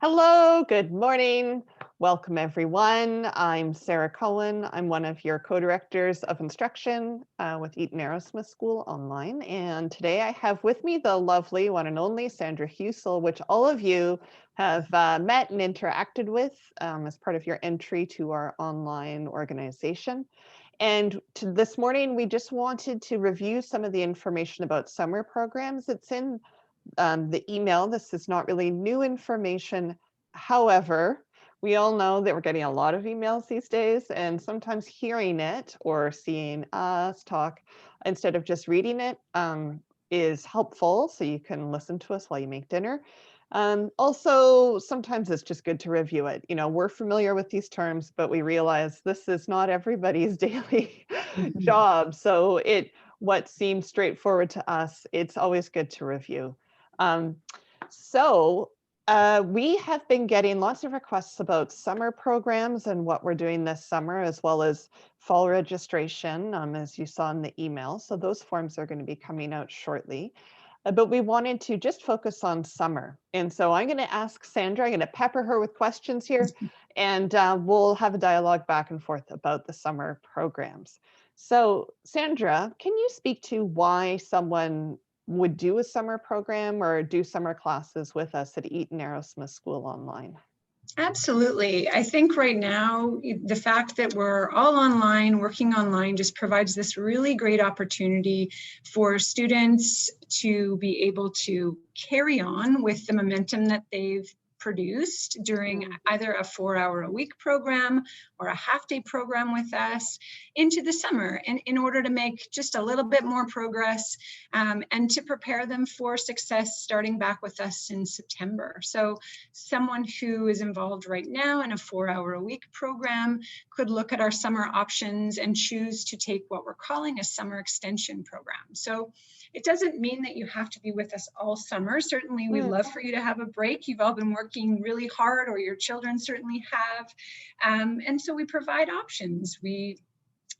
Hello, good morning. Welcome everyone. I'm Sarah Cohen. I'm one of your co-directors of instruction with Eaton Arrowsmith School Online. And today I have with me the lovely one and only Sandra Heusel, which all of you have met and interacted with as part of your entry to our online organization. And this morning, we just wanted to review some of the information about summer programs. It's in the email. This is not really new information. However, we all know that we're getting a lot of emails these days, and sometimes hearing it or seeing us talk instead of just reading it is helpful, so you can listen to us while you make dinner. Also, sometimes it's just good to review it. You know, we're familiar with these terms, but we realize this is not everybody's daily job. So what seems straightforward to us, it's always good to review. We have been getting lots of requests about summer programs and what we're doing this summer, as well as fall registration, as you saw in the email. So those forms are going to be coming out shortly. But we wanted to just focus on summer. And so I'm going to ask Sandra, I'm going to pepper her with questions here, and we'll have a dialogue back and forth about the summer programs. So Sandra, can you speak to why someone would do a summer program or do summer classes with us at Eaton Arrowsmith School Online? Absolutely. I think right now, the fact that we're all online, working online, just provides this really great opportunity for students to be able to carry on with the momentum that they've produced during either a 4-hour-a-week program or a half-day program with us into the summer, and in order to make just a little bit more progress and to prepare them for success starting back with us in September. So someone who is involved right now in a 4-hour-a-week program could look at our summer options and choose to take what we're calling a summer extension program. So it doesn't mean that you have to be with us all summer. Certainly, we'd love for you to have a break. You've all been working really hard, or your children certainly have. And so we provide options. We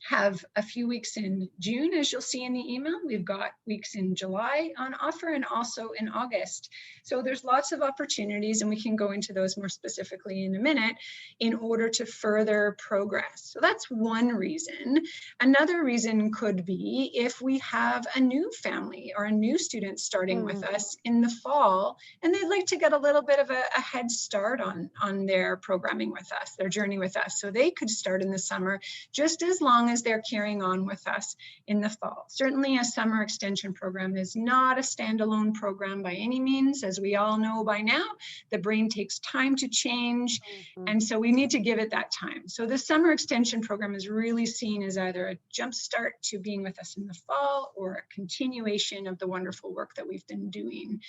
have a few weeks in June, as you'll see in the email. We've got weeks in July on offer and also in August. So there's lots of opportunities, and we can go into those more specifically in a minute, in order to further progress. So that's one reason. Another reason could be if we have a new family or a new student starting with us in the fall, and they'd like to get a little bit of a head start on their programming with us, their journey with us. So they could start in the summer just as long as they're carrying on with us in the fall. Certainly a summer extension program is not a standalone program by any means. As we all know by now, the brain takes time to change, and so we need to give it that time. So the summer extension program is really seen as either a jump start to being with us in the fall or a continuation of the wonderful work that we've been doing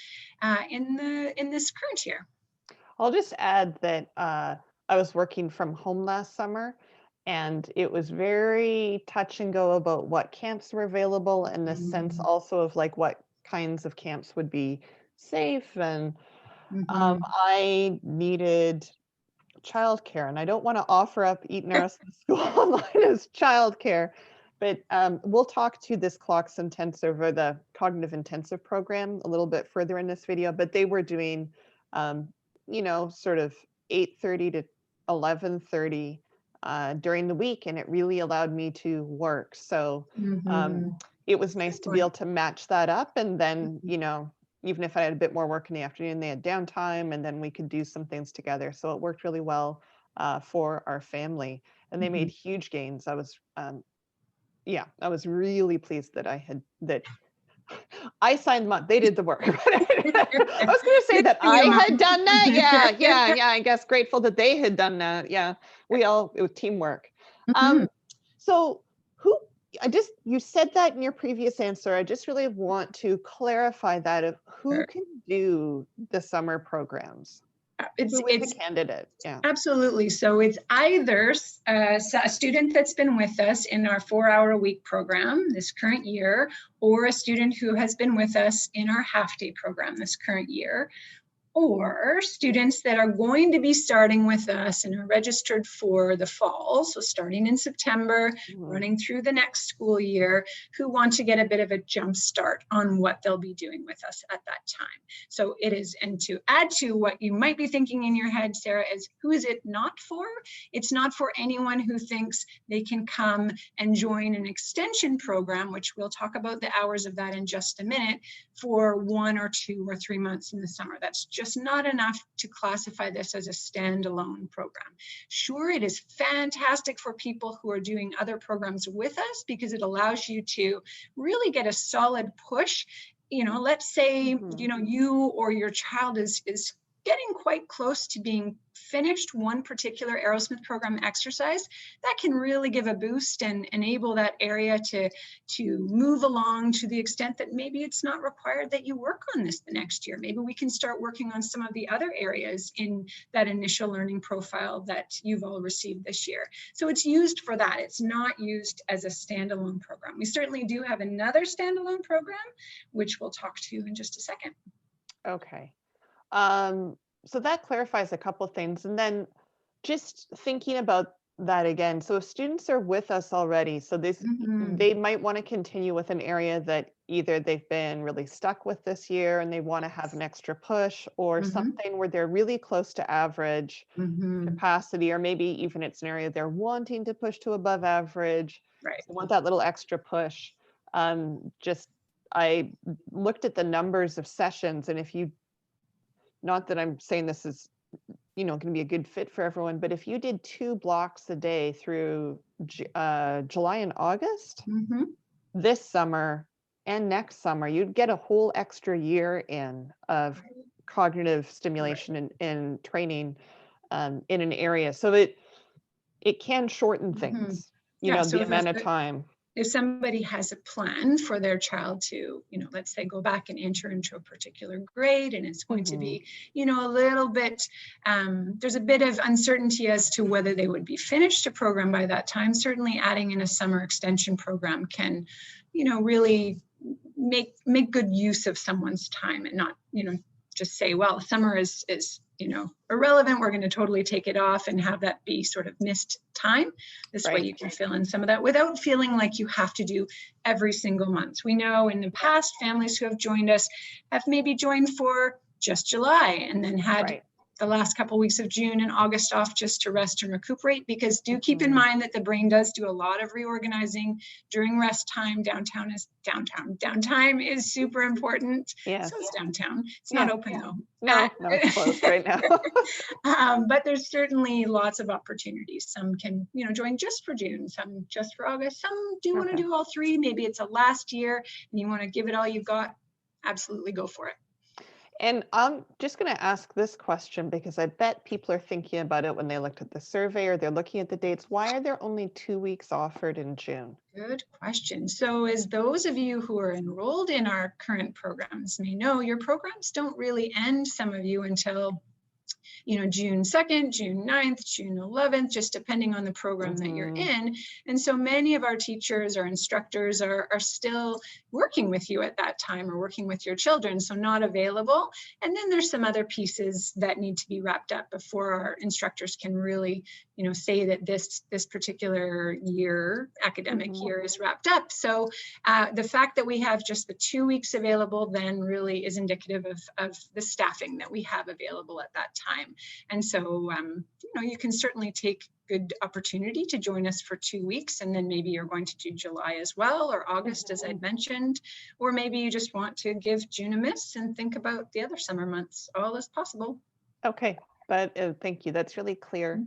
in this current year. I'll just add that I was working from home last summer, and it was very touch and go about what camps were available, and the sense also of like what kinds of camps would be safe. And I needed childcare, and I don't want to offer up Eaton Arrowsmith School Online as childcare, but we'll talk to this clocks intensive or the cognitive intensive program a little bit further in this video, but they were doing, you know, sort of 8:30 to 11:30 during the week, and it really allowed me to work. So it was nice to be able to match that up, and then, you know, even if I had a bit more work in the afternoon, they had downtime, and then we could do some things together. So it worked really well for our family, and they made huge gains. I was, I was really pleased that I signed them up. They did the work. I was going to say that I had done that. Yeah. I guess grateful that they had done that. Yeah, it was teamwork. So you said that in your previous answer. I just really want to clarify that of who can do the summer programs. It's a candidate. Yeah, absolutely. So it's either a student that's been with us in our 4-hour-a-week program this current year, or a student who has been with us in our half-day program this current year. or students that are going to be starting with us and are registered for the fall, so starting in September, running through the next school year, who want to get a bit of a jump start on what they'll be doing with us at that time. So it is, and to add to what you might be thinking in your head, Sarah, is who is it not for? It's not for anyone who thinks they can come and join an extension program, which we'll talk about the hours of that in just a minute, for 1 or 2 or 3 months in the summer. That's just not enough to classify this as a standalone program. Sure, it is fantastic for people who are doing other programs with us because it allows you to really get a solid push. You know, let's say, you know, you or your child is getting quite close to being finished one particular Arrowsmith program exercise. That can really give a boost and enable that area to move along to the extent that maybe it's not required that you work on this the next year. Maybe we can start working on some of the other areas in that initial learning profile that you've all received this year. So it's used for that. It's not used as a standalone program. We certainly do have another standalone program, which we'll talk to in just a second. Okay. So that clarifies a couple of things. And then just thinking about that again, so if students are with us already, so this, they might want to continue with an area that either they've been really stuck with this year and they want to have an extra push, or something where they're really close to average capacity, or maybe even it's an area they're wanting to push to above average. Right. So want that little extra push. I looked at the numbers of sessions, and if you, not that I'm saying this is, you know, going to be a good fit for everyone, but if you did 2 blocks a day through July and August, this summer and next summer, you'd get a whole extra year in of cognitive stimulation and training in an area. So it can shorten things, you know, so the amount of time. If somebody has a plan for their child to, you know, let's say go back and enter into a particular grade, and it's going to be, you know, a little bit, there's a bit of uncertainty as to whether they would be finished a program by that time. Certainly adding in a summer extension program can, you know, really make good use of someone's time and not, you know, just say, well, summer is you know, irrelevant. We're going to totally take it off and have that be sort of missed time. This way you can fill in some of that without feeling like you have to do every single month. We know in the past, families who have joined us have maybe joined for just July and then had the last couple of weeks of June and August off just to rest and recuperate, because do keep in mind that the brain does do a lot of reorganizing during rest time. Downtime is super important. Yes. So it's downtown. It's not open though. No, it's closed right now. But there's certainly lots of opportunities. Some can, you know, join just for June, some just for August. Some do want to do all 3. Maybe it's a last year and you want to give it all you've got. Absolutely go for it. And I'm just going to ask this question because I bet people are thinking about it when they looked at the survey or they're looking at the dates. Why are there only 2 weeks offered in June? Good question. So as those of you who are enrolled in our current programs may know, your programs don't really end, some of you, until, you know, June 2nd, June 9th, June 11th, just depending on the program that you're in. And so many of our teachers or instructors are still working with you at that time or working with your children, so not available. And then there's some other pieces that need to be wrapped up before our instructors can really, you know, say that this particular year, academic year, is wrapped up. So the fact that we have just the 2 weeks available then really is indicative of the staffing that we have available at that time. And so, you know, you can certainly take good opportunity to join us for 2 weeks, and then maybe you're going to do July as well, or August, as I mentioned, or maybe you just want to give June a miss and think about the other summer months. All is possible. Okay, but thank you. That's really clear.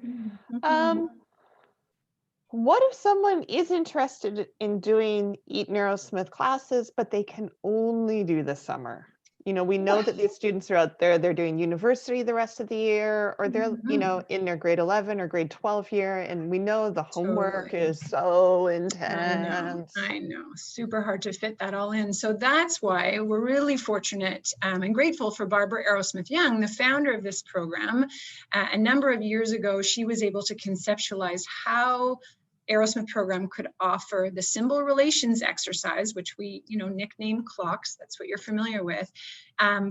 What if someone is interested in doing Eaton Arrowsmith classes, but they can only do the summer? You know, we know that these students are out there, they're doing university the rest of the year, or they're, you know, in their grade 11 or grade 12 year, and we know the homework is so intense. I know, super hard to fit that all in. So that's why we're really fortunate and grateful for Barbara Arrowsmith Young, the founder of this program. A number of years ago, she was able to conceptualize how Arrowsmith program could offer the symbol relations exercise, which we, nickname clocks. That's what you're familiar with.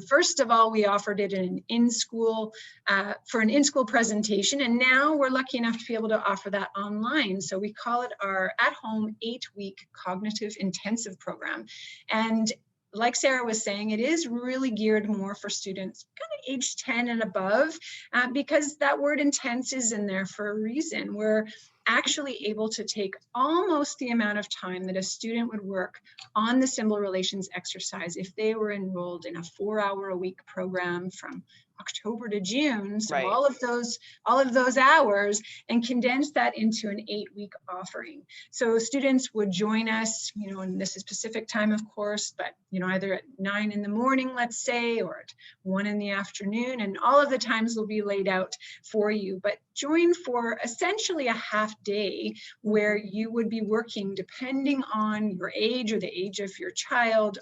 First of all, we offered it in in-school for an in-school presentation, and now we're lucky enough to be able to offer that online. So we call it our at-home 8-week cognitive intensive program. And like Sarah was saying, it is really geared more for students kind of age 10 and above, because that word intense is in there for a reason. We're actually able to take almost the amount of time that a student would work on the symbol relations exercise if they were enrolled in a 4-hour-a-week program from October to June. So Right. all of those hours, and condense that into an 8-week offering. So students would join us, and this is Pacific time, of course, but either at 9 in the morning, let's say, or at 1 in the afternoon, and all of the times will be laid out for you. But join for essentially a half day where you would be working, depending on your age or the age of your child,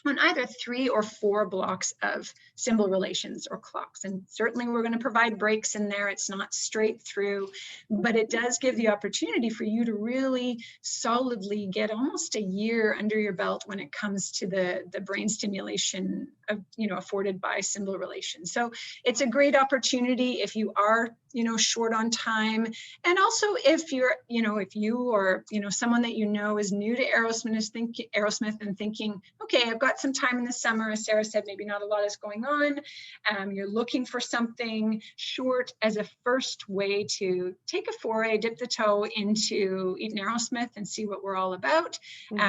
on either 3 or 4 blocks of symbol relations or clocks. And certainly we're going to provide breaks in there. It's not straight through, but it does give the opportunity for you to really solidly get almost a year under your belt when it comes to the brain stimulation of, afforded by symbol relations. So it's a great opportunity if you are, short on time. And also if you're, if you or, someone that is new to Arrowsmith and thinking, okay, I've got some time in the summer, as Sarah said, maybe not a lot is going on. You're looking for something short as a first way to take a foray, dip the toe into Eaton Arrowsmith and see what we're all about,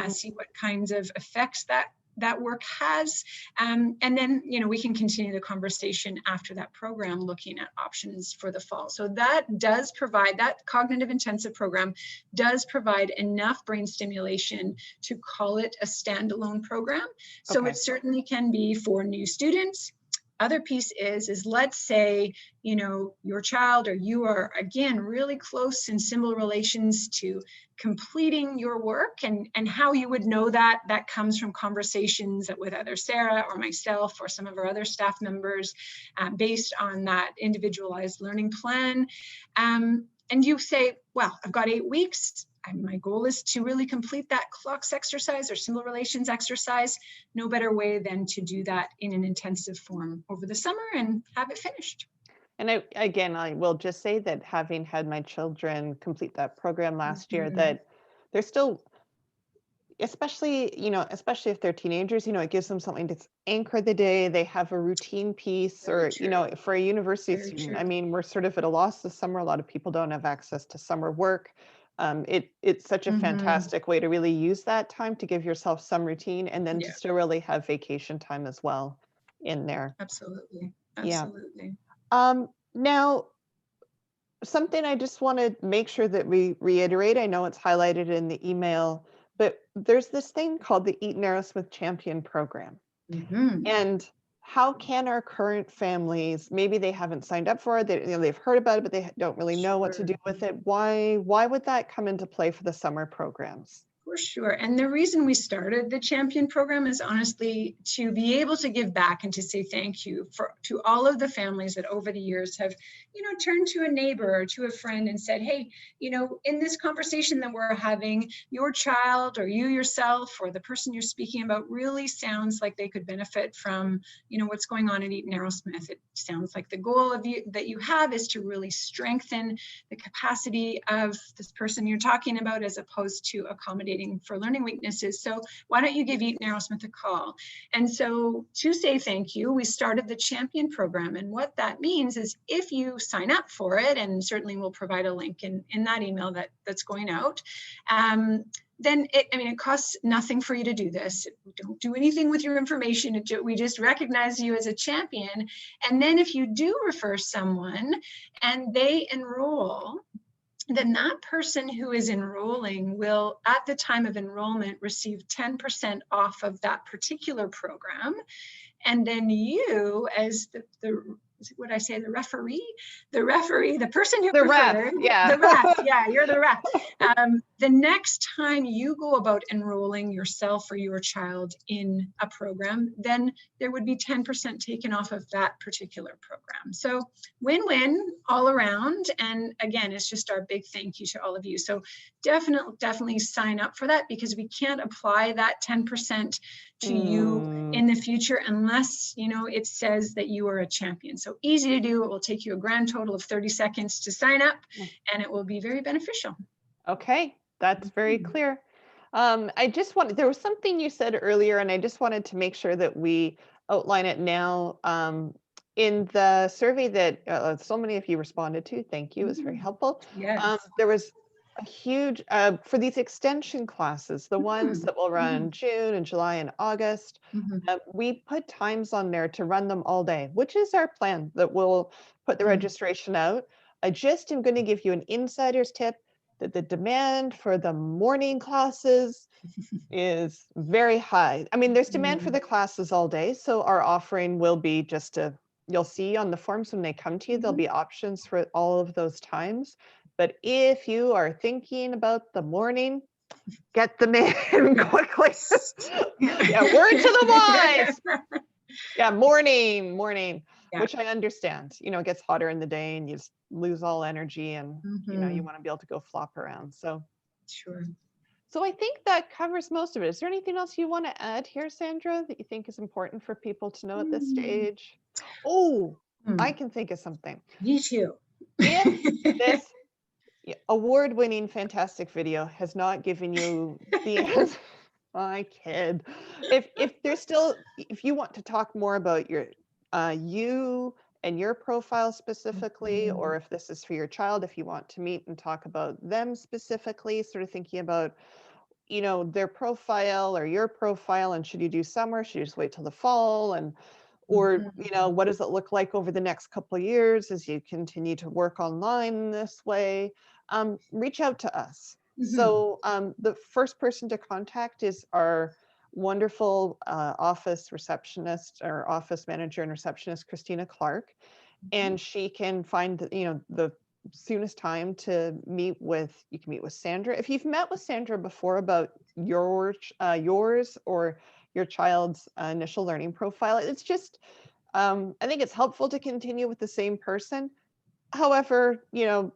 see what kinds of effects that work has. And then, we can continue the conversation after that program, looking at options for the fall. So that cognitive intensive program does provide enough brain stimulation to call it a standalone program. So Okay. it certainly can be for new students. Other piece is let's say, your child or you are, again, really close in symbol relations to completing your work, and how you would know that comes from conversations with either Sarah or myself or some of our other staff members based on that individualized learning plan. And you say, well, I've got 8 weeks. My goal is to really complete that clocks exercise or symbol relations exercise. No better way than to do that in an intensive form over the summer and have it finished. And I will just say that having had my children complete that program last year, that they're still, especially if they're teenagers, it gives them something to anchor the day. They have a routine piece, Very or, true. for a university Very student, true. I mean, we're sort of at a loss this summer. A lot of people don't have access to summer work. It's such a fantastic way to really use that time to give yourself some routine, and then to still really have vacation time as well in there. Absolutely. Yeah. Absolutely. Now, something I just want to make sure that we reiterate, I know it's highlighted in the email, but there's this thing called the Eaton Arrowsmith Champion Program. And how can our current families, maybe they haven't signed up for it, they've heard about it, but they don't really know what to do with it. Why would that come into play for the summer programs? For sure. And the reason we started the Champion program is honestly to be able to give back and to say thank you to all of the families that over the years have, turned to a neighbor or to a friend and said, hey, in this conversation that we're having, your child or you yourself or the person you're speaking about really sounds like they could benefit from, what's going on at Eaton Arrowsmith. It sounds like the goal that you have is to really strengthen the capacity of this person you're talking about, as opposed to accommodating for learning weaknesses. So why don't you give Eaton Arrowsmith a call? And so to say thank you, we started the Champion program. And what that means is if you sign up for it, and certainly we'll provide a link in that email that's going out, then it costs nothing for you to do this. We don't do anything with your information. We just recognize you as a champion. And then if you do refer someone and they enroll, then that person who is enrolling will, at the time of enrollment, receive 10% off of that particular program. And then you, as the referee, the person who referred, the ref, yeah, you're the ref. The next time you go about enrolling yourself or your child in a program, then there would be 10% taken off of that particular program. So win-win all around. And again, it's just our big thank you to all of you. So definitely sign up for that, because we can't apply that 10% to you in the future unless, you know, it says that you are a champion. So easy to do. It will take you a grand total of 30 seconds to sign up, and it will be very beneficial. Okay, that's very clear. I just wanted, there was something you said earlier, and I just wanted to make sure that we outline it now. In the survey that so many of you responded to, thank you, it was very helpful. Yes. There was a huge, for these extension classes, the ones that will run June and July and August, we put times on there to run them all day, which is our plan, that we'll put the registration out. I just am going to give you an insider's tip that the demand for the morning classes is very high. I mean, there's demand for the classes all day, so our offering will be just to, you'll see on the forms when they come to you, there'll be options for all of those times. But if you are thinking about the morning, get them in quickly. Yeah, word to the wise. Yeah, morning, which I understand. You know, it gets hotter in the day and you just lose all energy, and you know, you want to be able to go flop around. So sure. So I think that covers most of it. Is there anything else you want to add here, Sandra, that you think is important for people to know at this stage? Oh, I can think of something. Me too. If this award-winning fantastic video has not given you the answer, I kid. If there's still, if you want to talk more about your you and your profile specifically, or if this is for your child, if you want to meet and talk about them specifically, sort of thinking about, you know, their profile or your profile, and should you do summer, should you just wait till the fall, and or you know, what does it look like over the next couple of years as you continue to work online this way? Reach out to us. So the first person to contact is our wonderful office receptionist, or office manager and receptionist, Christina Clark, and she can find, you know, the soonest time to meet with, you can meet with Sandra. If you've met with Sandra before about yours or your child's initial learning profile, it's just, I think it's helpful to continue with the same person. However, you know,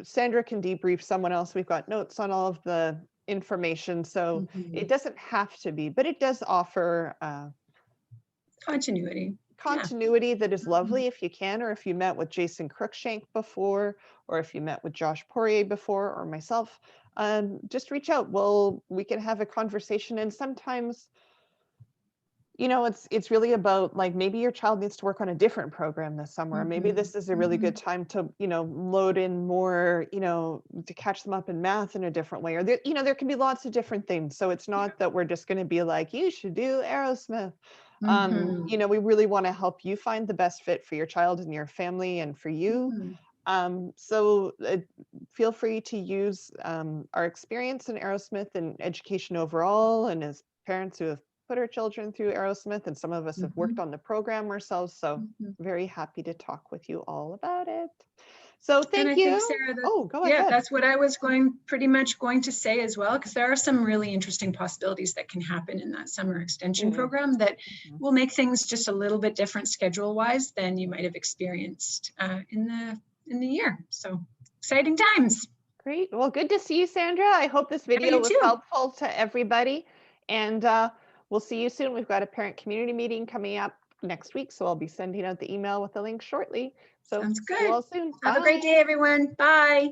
Sandra can debrief someone else. We've got notes on all of the information, so it doesn't have to be, but it does offer continuity that is lovely if you can, or if you met with Jason Cruikshank before, or if you met with Josh Poirier before, or myself, just reach out. We can have a conversation. And sometimes, you know, it's really about, like, maybe your child needs to work on a different program this summer. Maybe this is a really good time to, you know, load in more, you know, to catch them up in math in a different way. Or there, you know, there can be lots of different things. So it's not that we're just going to be like, you should do Arrowsmith. You know, we really want to help you find the best fit for your child and your family and for you. So feel free to use our experience in Arrowsmith and education overall, and as parents who have put our children through Arrowsmith, and some of us have worked on the program ourselves. So very happy to talk with you all about it. So thank you. Think, Sarah, go ahead. Yeah, that's what I was pretty much going to say as well, because there are some really interesting possibilities that can happen in that summer extension program that will make things just a little bit different schedule-wise than you might have experienced in the year. So exciting times. Great. Well, good to see you, Sandra. I hope this video was helpful to everybody. And we'll see you soon. We've got a parent community meeting coming up next week, so I'll be sending out the email with the link shortly. So sounds good. See you all soon. Have a great day, everyone. Bye.